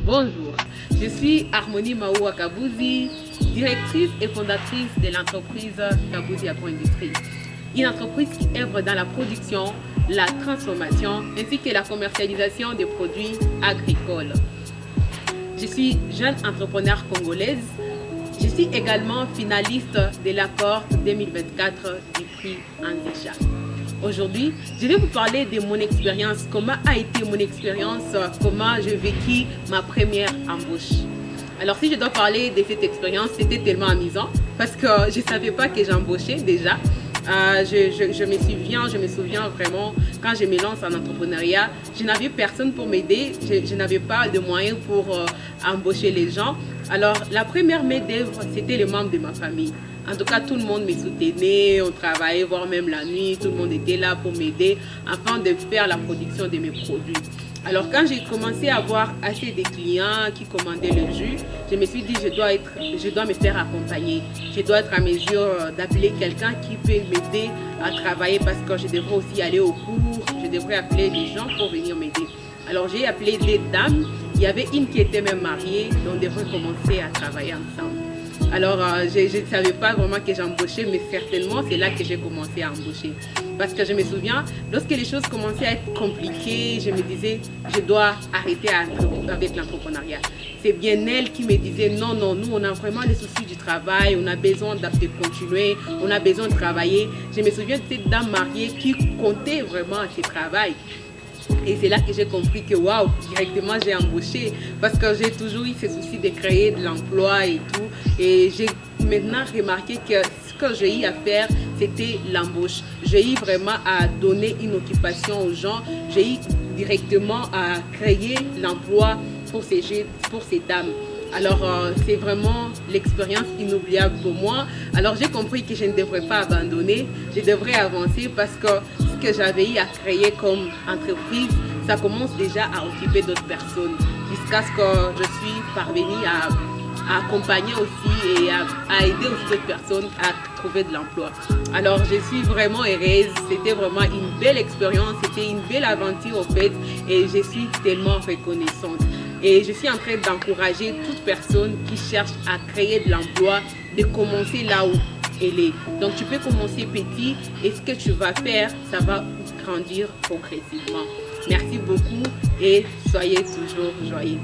Bonjour, je suis Harmonie Maoua Kabouzi, directrice et fondatrice de l'entreprise Kabouzi Agro-Industrie. Une entreprise qui œuvre dans la production, la transformation ainsi que la commercialisation des produits agricoles. Je suis jeune entrepreneur congolaise. Je suis également finaliste de la cohorte 2024 du prix Andesha. Aujourd'hui, je vais vous parler de mon expérience, comment a été mon expérience, comment j'ai vécu ma première embauche. Alors si je dois parler de cette expérience, c'était tellement amusant parce que je ne savais pas que j'embauchais déjà. Je me souviens vraiment, quand je me lance en entrepreneuriat, je n'avais personne pour m'aider, je n'avais pas de moyens pour embaucher les gens. Alors la première main d'œuvre, c'était les membres de ma famille. En tout cas, tout le monde me soutenait, on travaillait, voire même la nuit, tout le monde était là pour m'aider afin de faire la production de mes produits. Alors quand j'ai commencé à avoir assez de clients qui commandaient le jus, je me suis dit je dois me faire accompagner. Je dois être à mesure d'appeler quelqu'un qui peut m'aider à travailler parce que je devrais aussi aller au cours, je devrais appeler des gens pour venir m'aider. Alors j'ai appelé des dames, il y avait une qui était même mariée, donc on devrait commencer à travailler ensemble. Alors, je ne savais pas vraiment que j'embauchais, mais certainement, c'est là que j'ai commencé à embaucher. Parce que je me souviens, lorsque les choses commençaient à être compliquées, je me disais, je dois arrêter avec l'entrepreneuriat. C'est bien elle qui me disait, non, nous, on a vraiment les soucis du travail, on a besoin de continuer, on a besoin de travailler. Je me souviens de cette dame mariée qui comptait vraiment à ce travail. Et c'est là que j'ai compris que waouh, directement j'ai embauché parce que j'ai toujours eu ce souci de créer de l'emploi et tout. Et j'ai maintenant remarqué que ce que j'ai eu à faire, c'était l'embauche. J'ai eu vraiment à donner une occupation aux gens. J'ai eu directement à créer l'emploi pour ces dames. Alors, c'est vraiment l'expérience inoubliable pour moi. Alors, j'ai compris que je ne devrais pas abandonner, je devrais avancer parce que ce que j'avais eu à créer comme entreprise, ça commence déjà à occuper d'autres personnes jusqu'à ce que je suis parvenue à accompagner aussi et à aider aussi d'autres personnes à trouver de l'emploi. Alors, je suis vraiment heureuse. C'était vraiment une belle expérience, c'était une belle aventure en fait et je suis tellement reconnaissante. Et je suis en train d'encourager toute personne qui cherche à créer de l'emploi de commencer là où elle est. Donc tu peux commencer petit et ce que tu vas faire, ça va grandir progressivement. Merci beaucoup et soyez toujours joyeux.